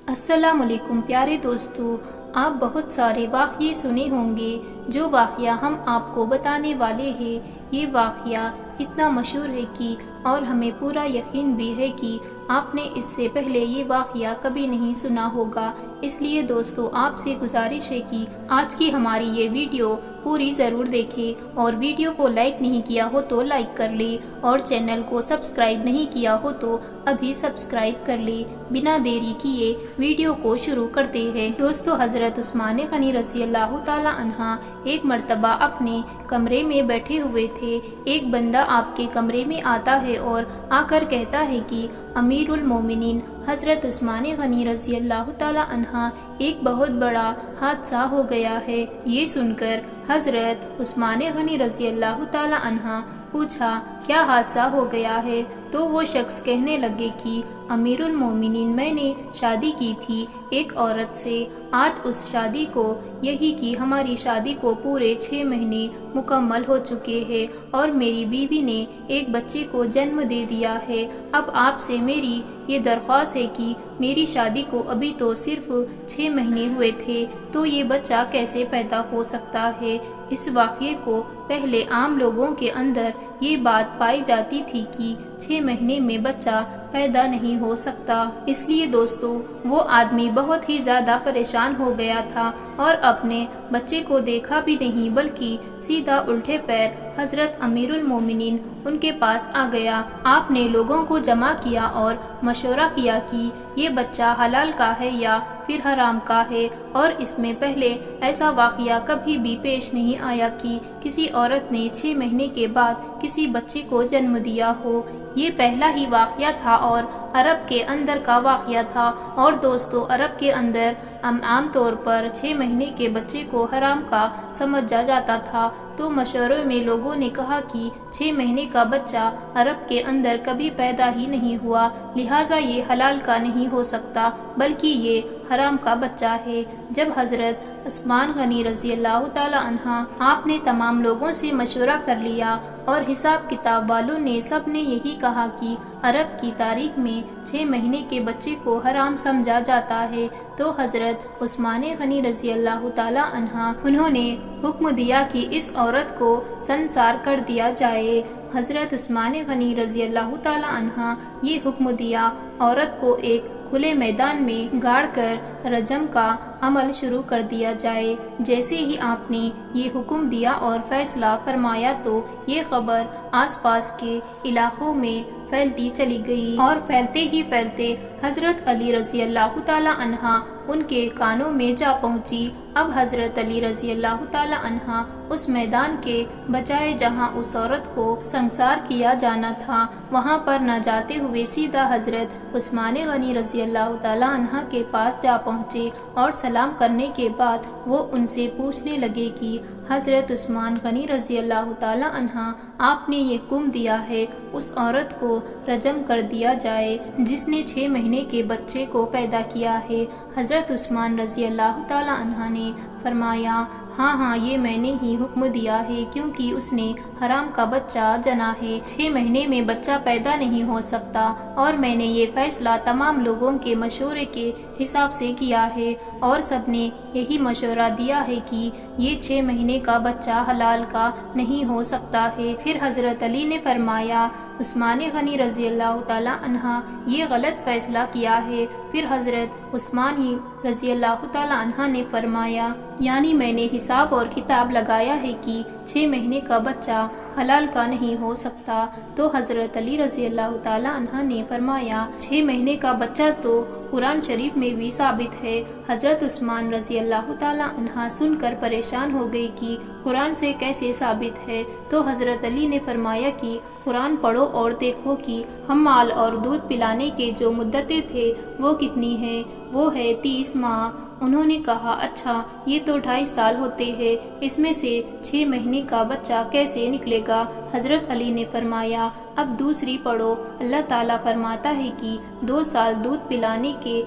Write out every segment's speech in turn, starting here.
अस्सलाम वालेकुम प्यारे दोस्तों, आप बहुत सारे वाक़ये सुने होंगे। जो वाक़या हम आपको बताने वाले हैं, ये वाक़या इतना मशहूर है कि और हमें पूरा यकीन भी है कि आपने इससे पहले ये वाक़या कभी नहीं सुना होगा। इसलिए दोस्तों, आपसे गुजारिश है कि आज की हमारी ये वीडियो पूरी ज़रूर देखें और वीडियो को लाइक नहीं किया हो तो लाइक कर ले और चैनल को सब्सक्राइब नहीं किया हो तो अभी सब्सक्राइब कर ले। बिना देरी किए वीडियो को शुरू करते हैं। दोस्तों, हज़रत उस्मान गनी रज़ी अल्लाह ताला अन्हा एक मर्तबा अपने कमरे में बैठे हुए थे। एक बंदा आपके कमरे में आता है और आकर कहता है कि अमीरुल मोमिनीन हज़रत उस्मान गनी रज़ी अल्लाह ताला अन्हा एक बहुत बड़ा हादसा हो गया है। ये सुनकर हज़रत उस्मान गनी रज़ी अल्लाह ताला अन्हा पूछा, क्या हादसा हो गया है? तो वो शख्स कहने लगे कि अमीरुल मोमिनीन, मैंने शादी की थी एक औरत से। आज उस शादी को यही कि हमारी शादी को पूरे 6 महीने मुकम्मल हो चुके हैं और मेरी बीवी ने एक बच्चे को जन्म दे दिया है। अब आपसे मेरी ये दरख्वास्त है कि मेरी शादी को अभी तो सिर्फ 6 महीने हुए थे, तो ये बच्चा कैसे पैदा हो सकता है? इस वाक़ये को पहले आम लोगों के अंदर ये बात पाई जाती थी कि 6 महीने में बच्चा पैदा नहीं हो सकता। इसलिए दोस्तों, वो आदमी बहुत ही ज़्यादा परेशान हो गया था और अपने बच्चे को देखा भी नहीं, बल्कि सीधा उल्टे पैर हज़रत अमीरुल मोमिनीन उनके पास आ गया। आपने लोगों को जमा किया और मशवरा किया कि ये बच्चा हलाल का है या फिर हराम का है, और इसमें पहले ऐसा वाक़या कभी भी पेश नहीं आया कि किसी औरत ने 6 महीने के बाद किसी बच्चे को जन्म दिया हो। ये पहला ही वाक़या था और अरब के अंदर का वाक़या था। और दोस्तों, अरब के अंदर आम तौर पर 6 महीने के बच्चे को हराम का समझा जाता था। तो मशवरे में लोगों ने कहा कि 6 महीने का बच्चा अरब के अंदर कभी पैदा ही नहीं हुआ, लिहाजा ये हलाल का नहीं हो सकता, बल्कि ये हराम का बच्चा है। जब हज़रत उस्मान गनी रज़ी अल्लाह ताला अन्हा आपने तमाम लोगों से मशवरा कर लिया और हिसाब किताब वालों ने सब ने यही कहा कि अरब की तारीख में 6 महीने के बच्चे को हराम समझा जाता है, तो हज़रत उस्मान गनी रज़ी अल्लाह ताला अन्हा उन्होंने हुक्म दिया कि इस औरत को संसार कर दिया जाए। हज़रत उस्मान गनी रज़ी अल्लाह ताला अन्हा ये हुक्म दिया, औरत को एक खुले मैदान में गाड़ कर रजम का अमल शुरू कर दिया जाए। जैसे ही आपने ये हुक्म दिया और फैसला फरमाया, तो ये खबर आसपास के इलाकों में फैलती चली गई और फैलते ही फैलते हज़रत अली रज़ी अल्लाह ताला अन्हा उनके कानों में जा पहुंची। अब हज़रत अली रज़ी अल्लाह ताला अन्हा उस मैदान के बजाय जहां उस औरत को संसार किया जाना था, वहां पर न जाते हुए सीधा हज़रत उस्मान गनी रज़ी अल्लाह ताला अन्हा के पास जा पहुंचे और सलाम करने के बाद वो उनसे पूछने लगे कि हज़रत उस्मान गनी रज़ी अल्लाह ताला अन्हा, आपने ये हुक्म दिया है उस औरत को रजम कर दिया जाए जिसने 6 महीने के बच्चे को पैदा किया है। हज़रत उस्मान रज़ी अल्लाह ताला अन्हा ने फरमाया, हाँ, ये मैंने ही हुक्म दिया है, क्योंकि उसने हराम का बच्चा जना है। 6 महीने में बच्चा पैदा नहीं हो सकता और मैंने ये फैसला तमाम लोगों के मशवरे के हिसाब से किया है और सबने यही मशवरा दिया है कि ये 6 महीने का बच्चा हलाल का नहीं हो सकता है। फिर हज़रत अली ने फरमाया, उस्मान गनी रज़ी अल्लाह ताला अन्हा ये गलत फैसला किया है। फिर हज़रत उस्मान रज़ी अल्लाह ताला अन्हा ने फरमाया, यानी मैंने हिसाब और किताब लगाया है कि 6 महीने का बच्चा हलाल का नहीं हो सकता। तो हज़रत अली रज़ी अल्लाह ताला अन्हा ने फरमाया, 6 महीने का बच्चा तो कुरान शरीफ में भी साबित है। हज़रत उस्मान रज़ी अल्लाह ताला अन्हा सुनकर परेशान हो गई कि कुरान से कैसे साबित है। तो हज़रत अली ने फरमाया कि कुरान पढ़ो और देखो कि हम्माल और दूध पिलाने के जो मुद्दतें थे वो कितनी है। वो है 30 माह। उन्होंने कहा, अच्छा, ये तो 2.5 साल होते हैं, इसमें से 6 महीने का बच्चा कैसे निकलेगा? حضرت علی نے فرمایا اب دوسری پڑھو۔ اللہ تعالیٰ فرماتا ہے کہ 2 سال دودھ پلانے کے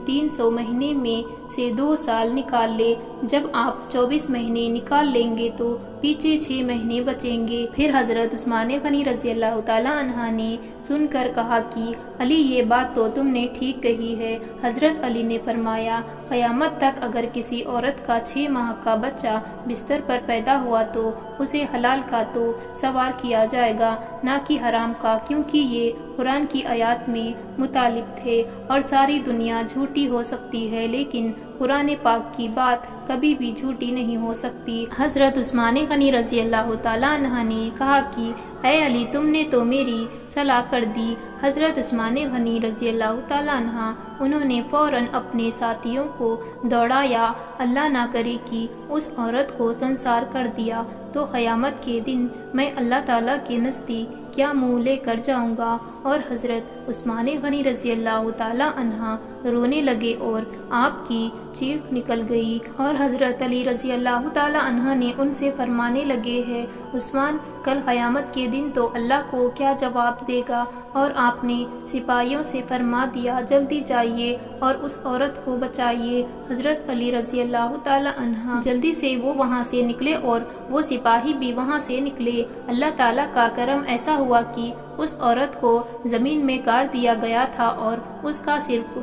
300 مہینے میں سے 2 سال نکال لے۔ جب آپ 24 مہینے نکال لیں گے تو پیچھے 6 مہینے بچیں گے۔ پھر حضرت عثمان غنی رضی اللہ تعالیٰ عنہ نے سن کر کہا کہ علی یہ بات تو تم نے ٹھیک کہی ہے۔ حضرت علی نے فرمایا قیامت تک اگر کسی عورت کا 6 ماہ کا بچہ بستر پر پیدا ہوا تو اسے حلال کا تو سوار کیا جائے گا نہ کہ حرام کا، کیونکہ یہ قرآن کی آیات میں مطالب تھے۔ اور ساری دنیا جھوٹی ہو سکتی ہے لیکن قرآن پاک کی بات کبھی بھی جھوٹی نہیں ہو سکتی۔ حضرت عثمان غنی رضی اللہ تعالیٰ عنہ نے کہا کہ اے علی تم نے تو میری صلاح کر دی۔ حضرت عثمان غنی رضی اللہ تعالیٰ عنہ انہوں نے فوراً اپنے ساتھیوں کو دوڑایا، اللہ نہ کرے کہ اس عورت کو سنسار کر دیا تو قیامت کے دن میں اللہ تعالیٰ کے نزدیک کیا منہ لے کر جاؤں گا۔ اور حضرت عثمان غنی رضی اللہ تعالیٰ عنہ رونے لگے اور آپ کی چیخ نکل گئی۔ اور حضرت علی رضی اللہ تعالیٰ عنہ نے ان سے فرمانے لگے ہے عثمان کل قیامت کے دن تو اللہ کو کیا جواب دے گا؟ اور آپ نے سپاہیوں سے فرما دیا جلدی جائیے اور اس عورت کو بچائیے۔ حضرت علی رضی اللہ تعالیٰ عنہ جلدی سے وہ وہاں سے نکلے اور وہ سپاہی بھی وہاں سے نکلے۔ اللہ تعالیٰ کا کرم ایسا ہوا کہ اس عورت کو زمین میں گاڑ دیا گیا تھا اور اس کا صرف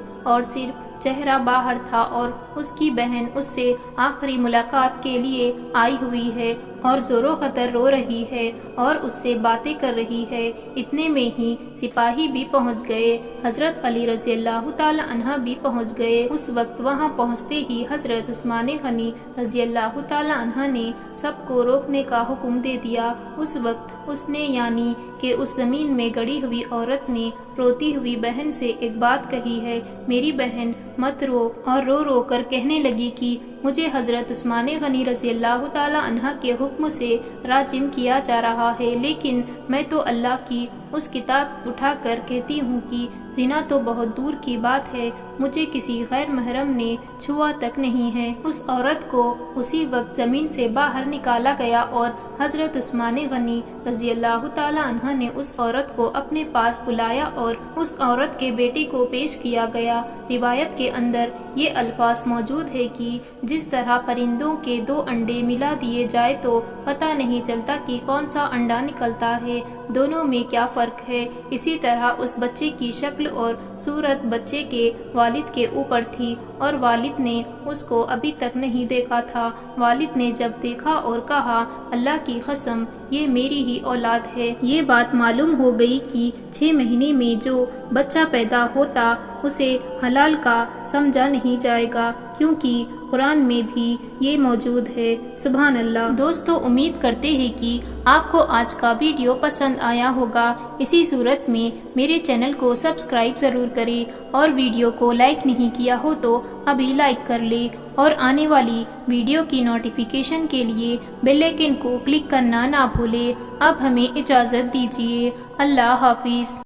چہرہ باہر تھا، اور اس کی بہن اس سے آخری ملاقات کے لیے آئی ہوئی ہے اور زور و خطر رو رہی ہے اور اس سے باتیں کر رہی ہے۔ اتنے میں ہی سپاہی بھی پہنچ گئے، حضرت علی رضی اللہ تعالی عنہ بھی پہنچ گئے۔ اس وقت وہاں پہنچتے ہی حضرت عثمان غنی رضی اللہ تعالی عنہ نے سب کو روکنے کا حکم دے دیا۔ اس وقت اس نے یعنی کہ اس زمین میں گڑی ہوئی عورت نے روتی ہوئی بہن سے ایک بات کہی ہے، میری بہن مت رو، اور رو رو کر کہنے لگی کہ مجھے حضرت عثمان غنی رضی اللہ تعالی عنہ کے حکم سے راجم کیا جا رہا ہے، لیکن میں تو اللہ کی اس کتاب اٹھا کر کہتی ہوں کہ زنا تو بہت دور کی بات ہے، مجھے کسی غیر محرم نے چھوا تک نہیں ہے۔ اس عورت کو اسی وقت زمین سے باہر نکالا گیا اور حضرت عثمان غنی رضی اللہ تعالی عنہ نے اس عورت کو اپنے پاس بلایا اور اس عورت کے بیٹے کو پیش کیا گیا۔ روایت کے اندر یہ الفاظ موجود ہے کہ جس طرح پرندوں کے 2 انڈے ملا دیے جائے تو پتہ نہیں چلتا کہ کون سا انڈا نکلتا ہے، دونوں میں کیا فرق ہے، اسی طرح اس بچے کی شکل اور صورت بچے کے والد کے اوپر تھی اور والد نے اس کو ابھی تک نہیں دیکھا تھا۔ والد نے جب دیکھا اور کہا اللہ کی قسم یہ میری ہی اولاد ہے۔ یہ بات معلوم ہو گئی کہ 6 مہینے میں جو بچہ پیدا ہوتا اسے حلال کا سمجھا نہیں جائے گا، کیونکہ قرآن میں بھی یہ موجود ہے۔ سبحان اللہ۔ دوستو امید کرتے ہیں کہ آپ کو آج کا ویڈیو پسند آیا ہوگا۔ اسی صورت میں میرے چینل کو سبسکرائب ضرور کریں اور ویڈیو کو لائک نہیں کیا ہو تو ابھی لائک کر لیں، اور آنے والی ویڈیو کی نوٹیفیکیشن کے لیے بیل آئیکن کو کلک کرنا نہ بھولیں۔ اب ہمیں اجازت دیجیے، اللہ حافظ۔